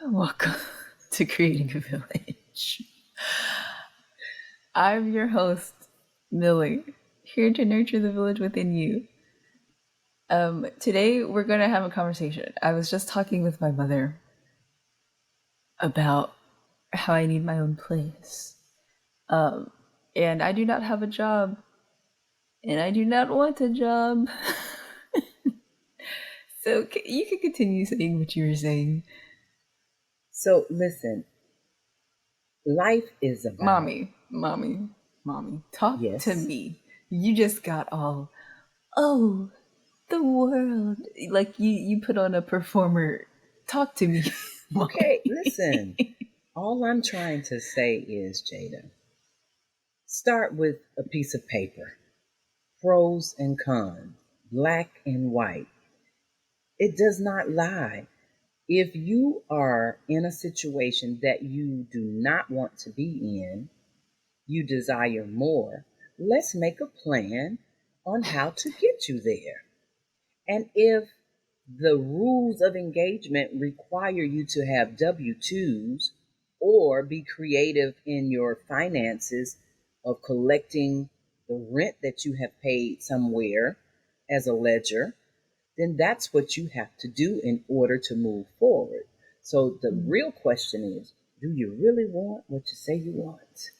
Welcome to Creating a Village. I'm your host, Milli, here to nurture the village within you. Today, we're going to have a conversation. I was just talking with my mother about how I need my own place. And I do not have a job, and I do not want a job. So you can continue saying what you were saying. So listen, life is about, Mommy, talk to yes. me. You just got all, oh, the world. Like you put on a performer. Talk to me, Okay, mommy. listen. All I'm trying to say is, Jada, start with a piece of paper, pros and cons, black and white. It does not lie. If you are in a situation that you do not want to be in, you desire more, let's make a plan on how to get you there. And if the rules of engagement require you to have W 2s or be creative in your finances of collecting the rent that you have paid somewhere as a ledger, then that's what you have to do in order to move forward. So the real question is, do you really want what you say you want?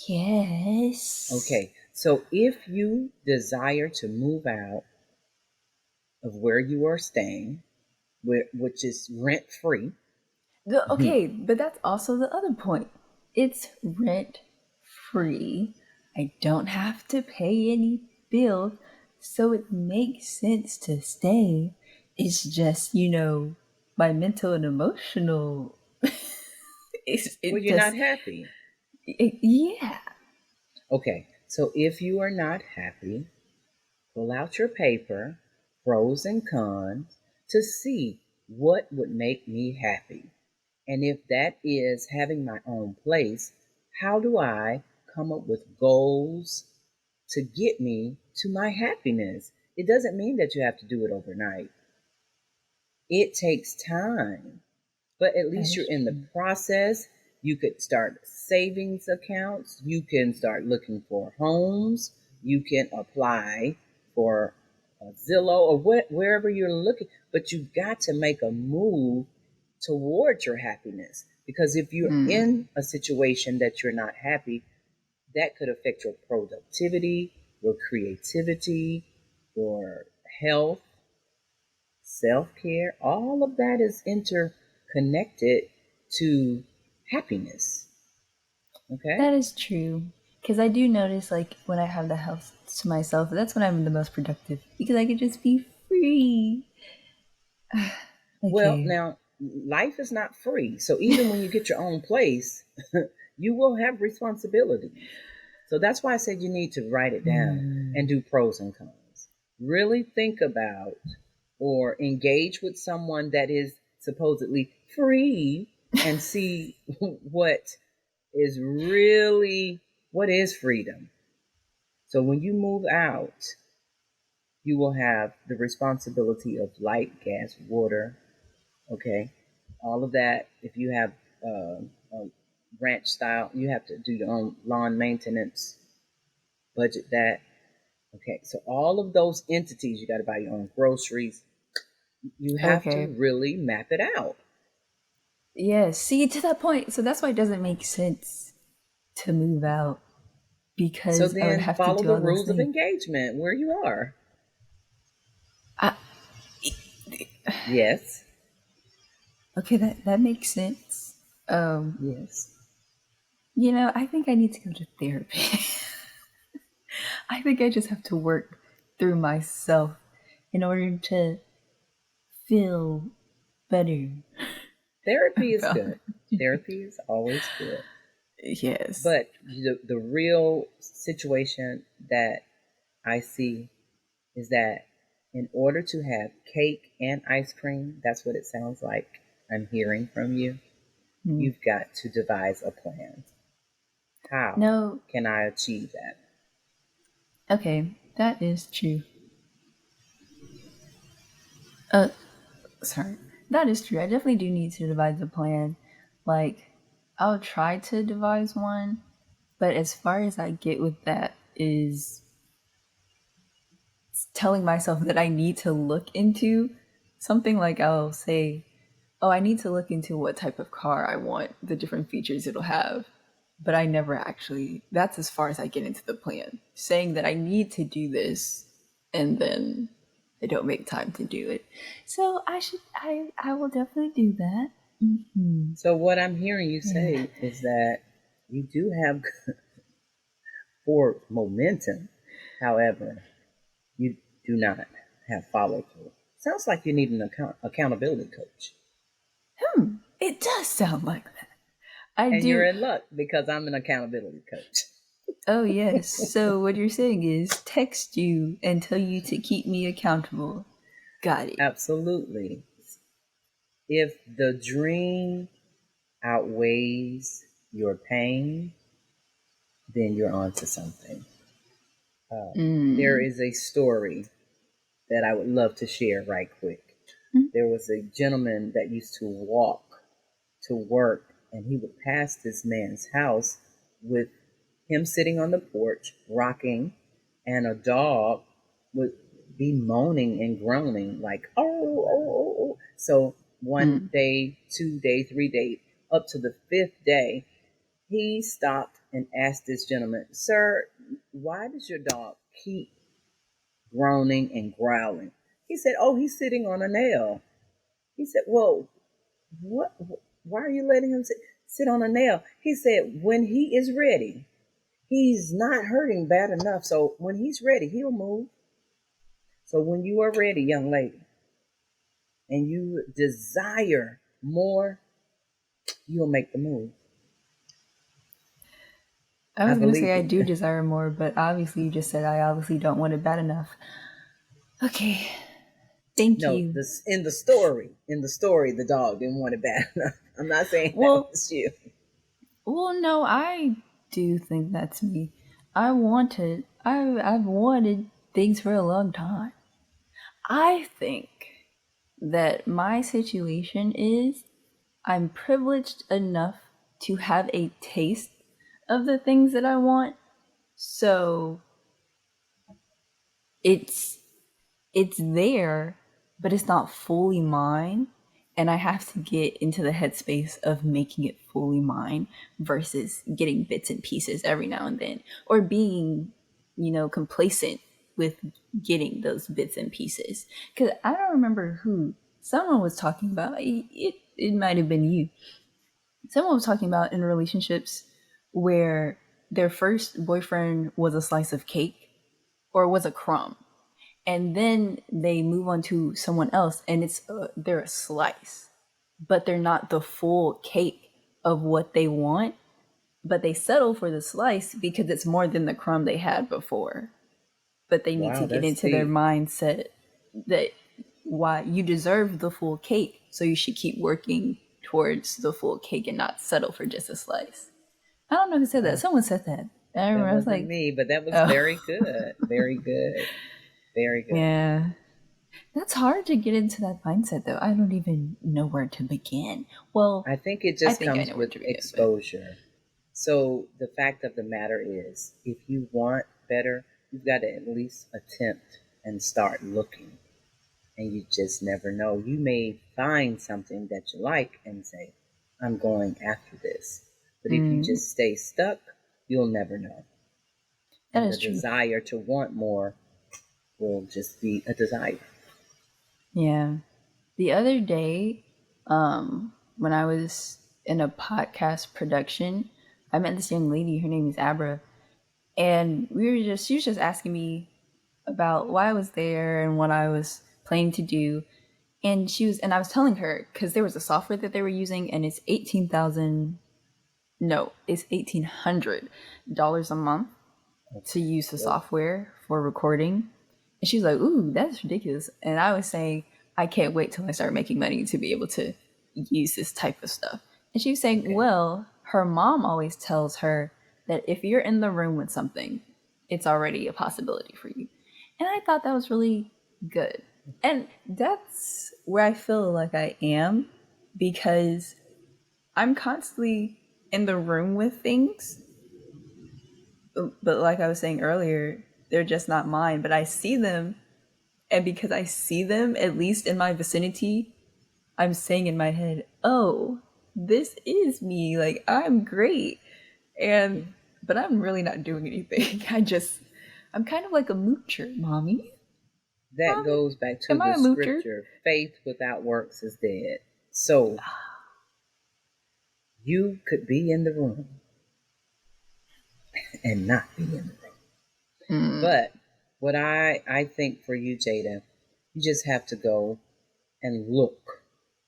Yes. Okay, so if you desire to move out of where you are staying, which is rent free. Okay, but that's also the other point. It's rent free. I don't have to pay any bills, so it makes sense to stay. It's just, my mental and emotional. Well, It you're not just, happy. yeah. Okay, so if you are not happy, pull out your paper, pros and cons, to see what would make me happy. And if that is having my own place, how do I come up with goals to get me to my happiness? It doesn't mean that you have to do it overnight. It takes time, but at That least you're is in the true. process. You could start savings accounts. You can start looking for homes. You can apply for Zillow or wherever you're looking. But you've got to make a move towards your happiness. Because if you're in a situation that you're not happy, that could affect your productivity, your creativity, your health, self care. All of that is interconnected to happiness. Okay? That is true. Because I do notice, like, when I have the house to myself, that's when I'm the most productive. Because I can just be free. Well, Okay. now, life is not free. So even when you get your own place, you will have responsibilities. So that's why I said you need to write it down and do pros and cons. Really think about or engage with someone that is supposedly free and see what is really what is freedom. So when you move out, you will have the responsibility of light, gas, water, okay? All of that. If you have a ranch style, you have to do your own lawn maintenance, budget that. Okay, so all of those entities, you got to buy your own groceries. You have to Okay. really map it out. Yeah, see, to that point. So that's why it doesn't make sense to move out So because I would then have to follow do the all those rules of things. engagement where you are. I, Yes, okay, that makes sense. yes. I think I need to go to therapy. I think I just have to work through myself in order to feel better Therapy is about. good. Therapy is always good. Yes. But the real situation that I see is that in order to have cake and ice cream, that's what it sounds like I'm hearing from you, Hmm. you've got to devise a plan. How No. can I achieve that? Okay, that is true. Uh, sorry. That is true. I definitely do need to devise a plan. Like, I'll try to devise one, but as far as I get with that is telling myself that I need to look into something. Like, I'll say, oh, I need to look into what type of car I want, the different features it'll have. But I never actually, that's as far as I get into the plan. Saying that I need to do this and then I don't make time to do it. So I will definitely do that. Hmm. So what I'm hearing you Yeah. say is that you do have forward momentum. However, you do not have follow through. Sounds like you need an accountability coach. It does sound like that. I And you're do. in luck because I'm an accountability coach. Oh, yes. So what you're saying is text you and tell you to keep me accountable. Got it. Absolutely. If the dream outweighs your pain, then you're onto something. There is a story that I would love to share right quick. There was a gentleman that used to walk to work, and he would pass this man's house with him sitting on the porch, rocking, and a dog would be moaning and groaning like, oh, oh, oh, oh. So one day, 2 day, 3 day, up to the fifth day, he stopped and asked this gentleman, sir, why does your dog keep groaning and growling? He said, oh, he's sitting on a nail. He said, well, what? Why are you letting him sit on a nail? He said, when he is ready, he's not hurting bad enough. So when he's ready, he'll move. So when you are ready, young lady, and you desire more, you'll make the move. I I was gonna believe say I it. do desire more, but obviously you just said I obviously don't want it bad enough. Okay, thank No, you. this in the story, the dog didn't want it bad enough. I'm not saying that Well, was you. well, no, I do think that's me. I've wanted things for a long time. I think that my situation is I'm privileged enough to have a taste of the things that I want. So it's it's there, but it's not fully mine. And I have to get into the headspace of making it fully mine versus getting bits and pieces every now and then, or being, complacent with getting those bits and pieces. Because I don't remember who someone was talking about. It might have been you. Someone was talking about in relationships where their first boyfriend was a slice of cake or was a crumb, and then they move on to someone else and they're a slice, but they're not the full cake of what they want, but they settle for the slice because it's more than the crumb they had before. But they need to Wow, get that's into their deep. mindset that why you deserve the full cake, so you should keep working towards the full cake and not settle for just a slice. I don't know who said that. Wow, Someone said that. I that remember I was wasn't like, me, but that was oh. very good. Very good. Very good. Yeah. That's hard to get into that mindset, though. I don't even know where to begin. Well, I think it I just think I comes know where with to begin, but exposure. So the fact of the matter is, if you want better, you've got to at least attempt and start looking. And you just never know. You may find something that you like and say, I'm going after this. But if you just stay stuck, you'll never know. that And the is true. desire to want more will just be a desire. Yeah. The other day, when I was in a podcast production, I met this young lady. Her name is Abra, and she was just asking me about why I was there and what I was planning to do. And I was telling her because there was a software that they were using, and it's 18,000. No, it's $1,800 a month to use the Well, software for recording. And she was like, "Ooh, that's ridiculous." And I was saying, "I can't wait till I start making money to be able to use this type of stuff." And she was saying, okay. "Well, her mom always tells her that if you're in the room with something, it's already a possibility for you." And I thought that was really good. And that's where I feel like I am because I'm constantly in the room with things. But like I was saying earlier, they're just not mine, but I see them. And because I see them, at least in my vicinity, I'm saying in my head, oh, this is me. Like, I'm great. And, but I'm really not doing anything. I'm kind of like a moocher, mommy. That Mommy, goes back to am I the a moocher? scripture, faith without works is dead. So you could be in the room and not be in the room. Mm, But what I think for you, Jada, you just have to go and look.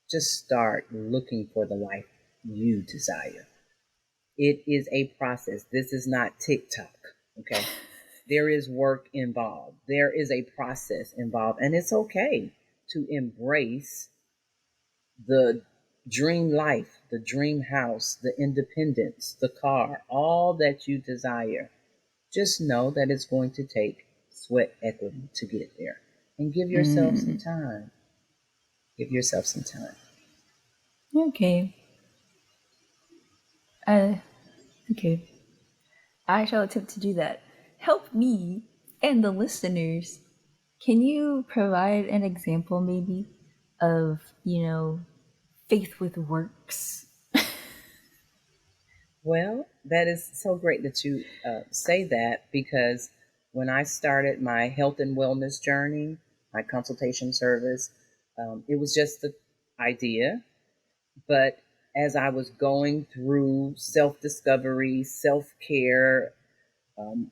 Just start looking for the life you desire. It is a process. This is not TikTok, okay? There is work involved. There is a process involved, and it's okay to embrace the dream life, the dream house, the independence, the car, all that you desire. Just know that it's going to take sweat equity to get there. And give yourself some mm, time. Give yourself some time. okay. Uh, okay. I shall attempt to do that. Help me and the listeners. Can you provide an example, maybe, of, faith with works? Well, that is so great that you say that because when I started my health and wellness journey, my consultation service, it was just the idea. But as I was going through self discovery, self care, um,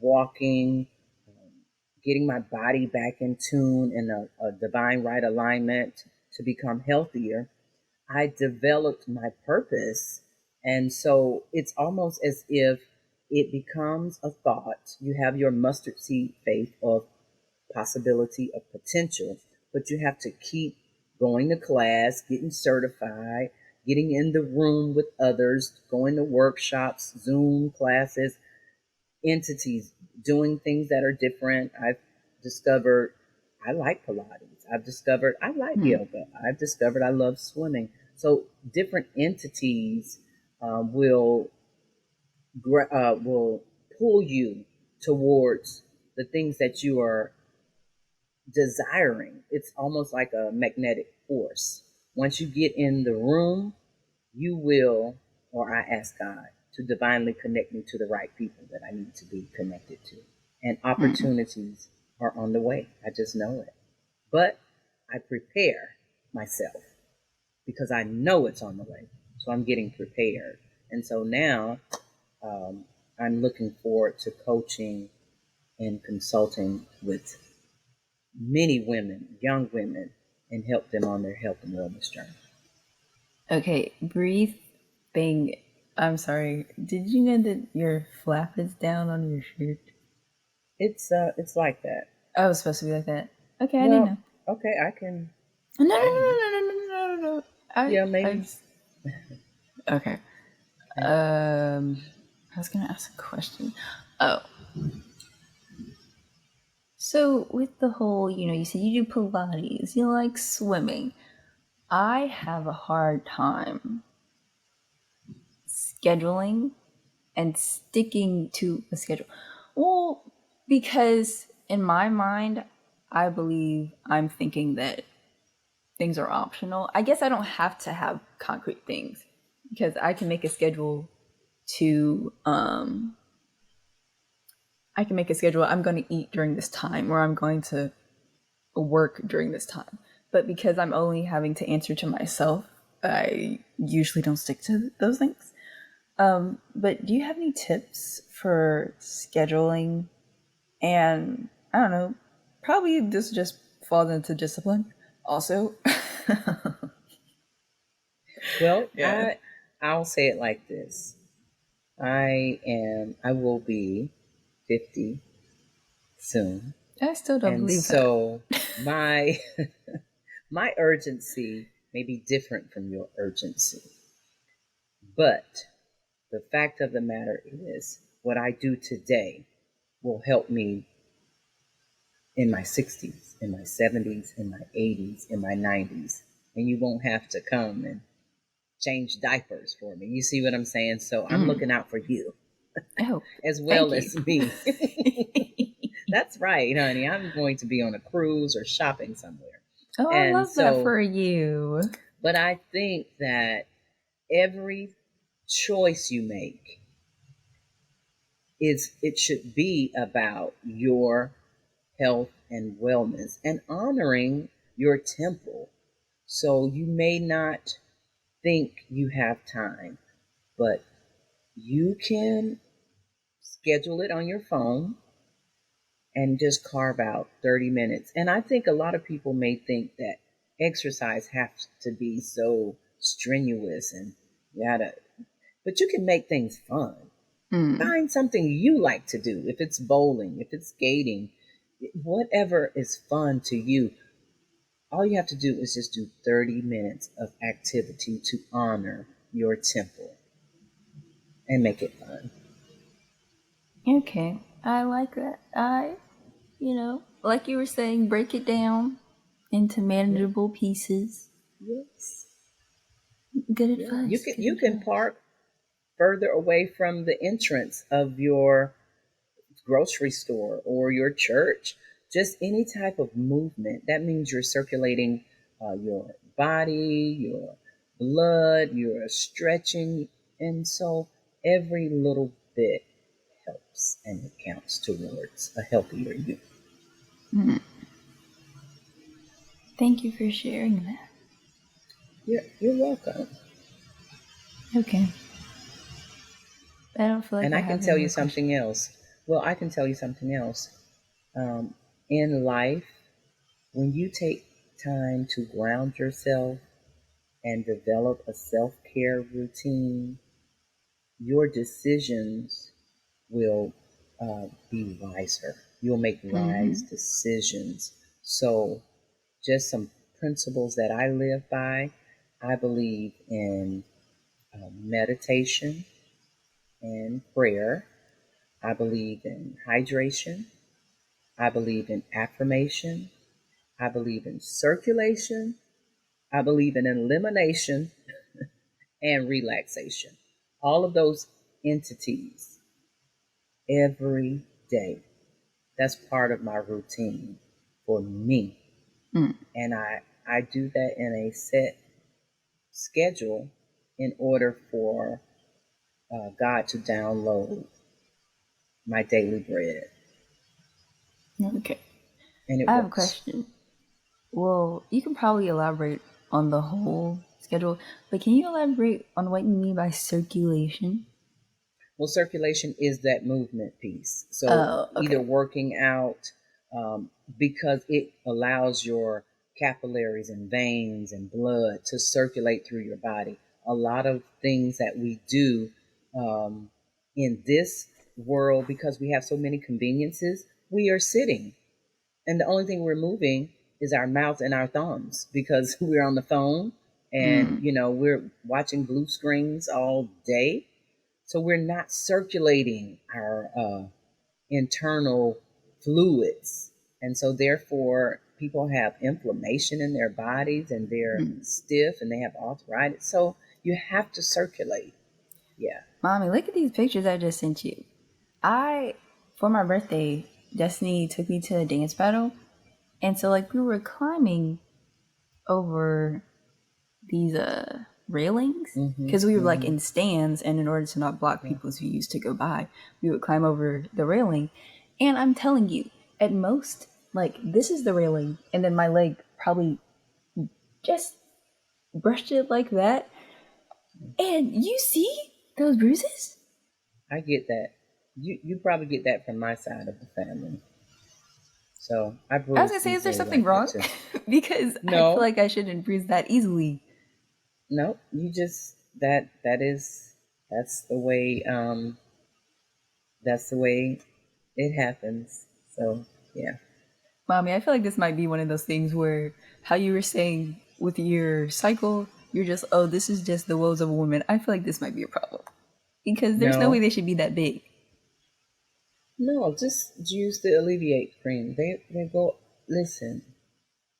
walking, getting my body back in tune in a divine right alignment to become healthier, I developed my purpose. And so it's almost as if it becomes a thought. You have your mustard seed faith of possibility, of potential, but you have to keep going to class, getting certified, getting in the room with others, going to workshops, Zoom classes, entities, doing things that are different. I've discovered I like Pilates. I've discovered I like Hmm. yoga. I've discovered I love swimming. So different entities will will pull you towards the things that you are desiring. It's almost like a magnetic force. Once you get in the room, you will, or I ask God to divinely connect me to the right people that I need to be connected to. And Hmm. opportunities are on the way. I just know it. But I prepare myself because I know it's on the way. So I'm getting prepared. And so now um, I'm looking forward to coaching and consulting with many women, young women, and help them on their health and wellness journey. Okay, breathe thing. I'm sorry. Did you know that your flap is down on your shirt? It's like that. Oh, it was supposed to be like that. Okay, I didn't Well, know. okay, I can. No, no, no, I can. no, no, no, no, no, no. Yeah, I maybe. just okay. Okay. I was gonna ask a question. Oh, so with the whole, you said you do Pilates, you like swimming. I have a hard time scheduling and sticking to a schedule. Well, because in my mind, I believe I'm thinking that things are optional. I guess I don't have to have concrete things because I can make a schedule to I can make a schedule. I'm going to eat during this time or I'm going to work during this time. But because I'm only having to answer to myself, I usually don't stick to those things. But do you have any tips for scheduling? And I don't know, probably this just falls into discipline also. Well, Yeah. I'll say it like this. I will be 50 soon. I still don't And believe that. so my my urgency may be different from your urgency. But the fact of the matter is what I do today will help me in my 60s, in my 70s, in my 80s, in my 90s. And you won't have to come and change diapers for me. You see what I'm saying? So I'm Mm. looking out for you Oh, as thank well you. as me. That's right, honey. I'm going to be on a cruise or shopping somewhere. Oh, I And love that so, for you. but I think that every choice you make it should be about your health and wellness and honoring your temple. So you may not think you have time, but you can schedule it on your phone and just carve out 30 minutes. And I think a lot of people may think that exercise has to be so strenuous and you gotta, but you can make things fun. Mm. Find something you like to do. If it's bowling, if it's skating, whatever is fun to you, all you have to do is just do 30 minutes of activity to honor your temple and make it fun. Okay, I like that. Like you were saying, break it down into Yeah. manageable pieces. Yes. Good Yeah. You advice. can Good you can advice. park further away from the entrance of your grocery store or your church. Just any type of movement. That means you're circulating your body, your blood, you're stretching. And so every little bit helps and it counts towards a healthier you. Mm. Thank you for sharing that. You're welcome. Okay, I don't feel like And I I can have any tell you more questions. something else. Well, I can tell you something else. Um, in life, when you take time to ground yourself and develop a self care routine, your decisions will be wiser. You'll make wise Mm-hmm. decisions. So, just some principles that I live by. I believe in meditation and prayer. I believe in hydration. I believe in affirmation. I believe in circulation. I believe in elimination and relaxation. All of those entities every day. That's part of my routine for me. Mm. And I do that in a set schedule in order for God to download my daily bread. Okay, And it I have a works. question. Well, you can probably elaborate on the whole schedule, but can you elaborate on what you mean by circulation? Well, circulation is that movement piece. So Oh, either okay. working out because it allows your capillaries and veins and blood to circulate through your body. A lot of things that we do um, in this world, because we have so many conveniences, we are sitting. And the only thing we're moving is our mouth and our thumbs because we're on the phone and, Mm. we're watching blue screens all day, so we're not circulating our internal fluids. And so, therefore, people have inflammation in their bodies and they're Mm. stiff and they have arthritis. So, you have to circulate. Yeah. Mommy, look at these pictures I just sent you. For my birthday, Destiny took me to a dance battle. And so, like, we were climbing over these railings Mm-hmm. because we were like Mm-hmm. in stands, and in order to not block Yeah. people's views to go by, we would climb over the railing. And I'm telling you, at most, like, this is the railing, and then my leg probably just brushed it like that. And you see those bruises? I get that. You probably get that from my side of the family. So I I was bruise gonna say, is there easily something like that wrong? too. Because I feel No, like I shouldn't bruise that easily. no, you just that's the way it happens. So yeah. Mommy, I feel like this might be one of those things where how you were saying with your cycle, you're just, oh, this is just the woes of a woman. I feel like this might be a problem because there's no way No, they should be that big. No, just use the alleviate cream. They go, listen.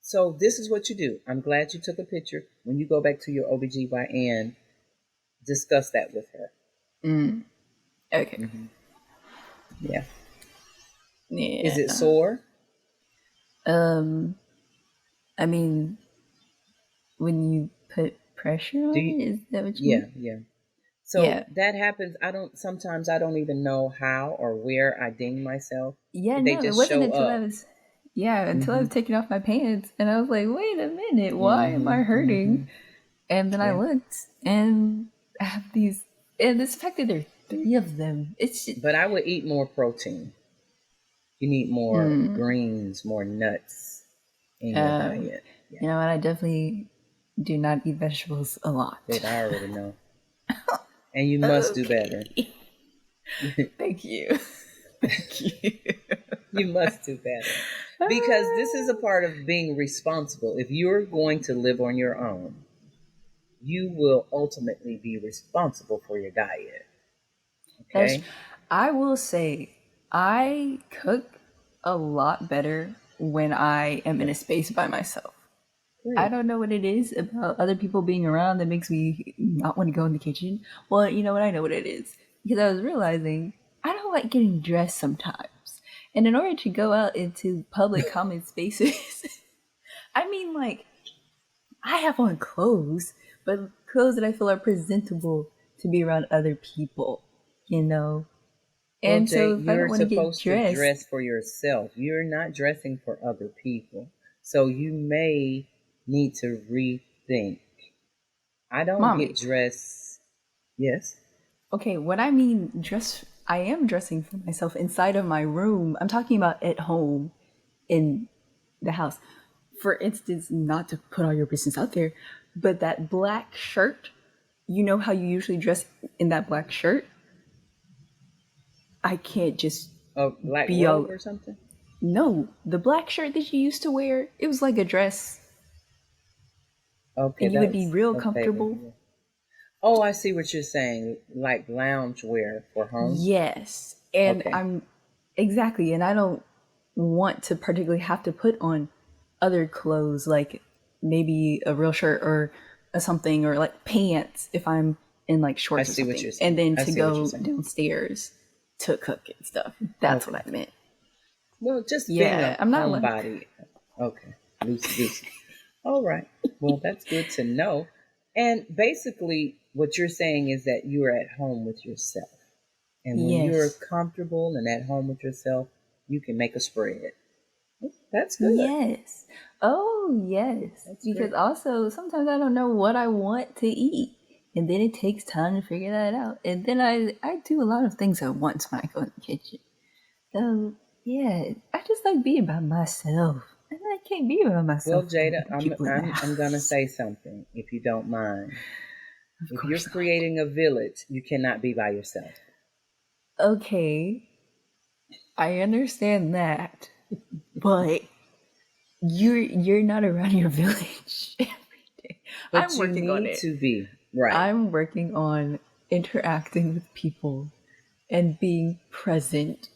So this is what you do. I'm glad you took a picture. When you go back to your OBGYN, discuss that with her. Mm, okay. Hmm. Yeah. Is it Yeah. sore? Um, I mean, when you put pressure Do on you? it, is that what you Yeah, mean? yeah. So Yeah. that happens. Sometimes I don't even know how or where I ding myself. Yeah, They no, it just wasn't show until I up. was, yeah, until I Hmm. was taking off my pants and I was like, wait a minute, why am Hmm. I Hmm. hurting? And then I Yeah. looked and I have these, and it's the fact that there are three of them. It's just, But I would eat more protein. You need more mm, greens, more nuts in your um, diet. Yeah. you know, and I definitely do not eat vegetables a lot. Good. I already know. And you must do better. Okay. Thank you. Thank you. You must do better. Because this is a part of being responsible. If you're going to live on your own, you will ultimately be responsible for your diet. That's, Okay? I will say, I cook a lot better when I am in a Good. space by myself. I Great. don't know what it is about other people being around that makes me not want to go in the kitchen. Well, you know what? I know what it is. Because I was realizing I don't like getting dressed sometimes. And in order to go out into public common spaces, I mean, like, I have on clothes, but clothes that I feel are presentable to be around other people, you know? Well, And Jay, so if I don't you're want to get supposed to dressed, dress for yourself. You're not dressing for other people. So you may need to rethink. I don't get mommy, dressed. Yes. okay, when I mean dress, I am dressing for myself inside of my room. I'm talking about at home in the house. For instance, not to put all your business out there, but that black shirt, you know how you usually dress in that black shirt? I can't just A black be robe all. or something? No, the black shirt that you used to wear, it was like a dress Okay, and you would be that's real okay. comfortable. Oh, I see what you're saying. Like lounge wear for home. Yes. And Okay. I'm exactly, and I don't want to particularly have to put on other clothes like maybe a real shirt or a something or like pants if I'm in like I shorts or see what something you're and saying. then I to see what you're go saying. downstairs to cook and stuff. That's what Okay. I meant. Well, just being Yeah, a I'm not like homebody. Okay. Loosey goosey. All right. Well, that's good to know. And basically, what you're saying is that you are at home with yourself. And when you're yes. comfortable and at home with yourself, you can make a spread. That's good. Yes. Oh, yes. That's Because great. also sometimes I don't know what I want to eat. And then it takes time to figure that out. And then I do a lot of things at once when I go in the kitchen. So, yeah, I just like being by myself. And I can't be by Well, myself with Jada, I'm people in the I'm I'm gonna house. say something if you don't mind. Of If you're course not. creating a village, you cannot be by yourself. Okay, I understand that. But you're not around your village every day. But I'm you working on need it. to be right. I'm working on interacting with people and being present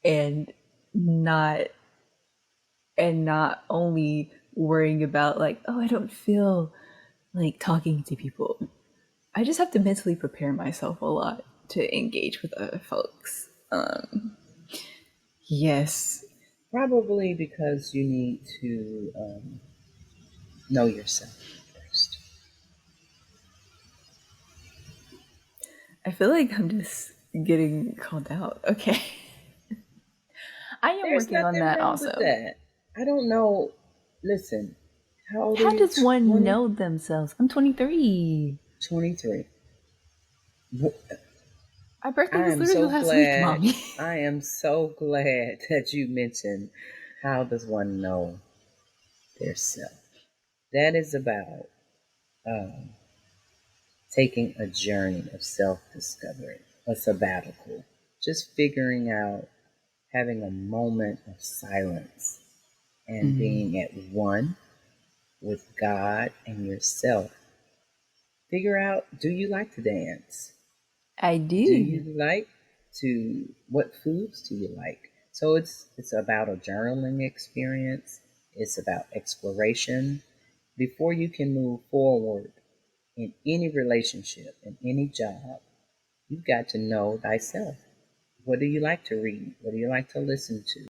and not not only worrying about like, oh, I don't feel like talking to people. I just have to mentally prepare myself a lot to engage with other folks. Yes. Probably because you need to know yourself first. I feel like I'm just getting called out. Okay. I am There's working on nothing that wrong with also. that. I don't know. Listen, how old are How you? does one 20, know themselves? I'm 23. 23. My birthday I was am literally so last week, glad. mommy. I am so glad that you mentioned how does one know their self. That is about um, taking a journey of self discovery, a sabbatical, just figuring out, having a moment of silence and being at one with God and yourself. Figure out, do you like to dance? I Do you do. like to what foods do you like. So it's about a journaling experience. It's about exploration. Before you can move forward in any relationship, in any job, you've got to know thyself. What do you like to read? What do you like to listen to?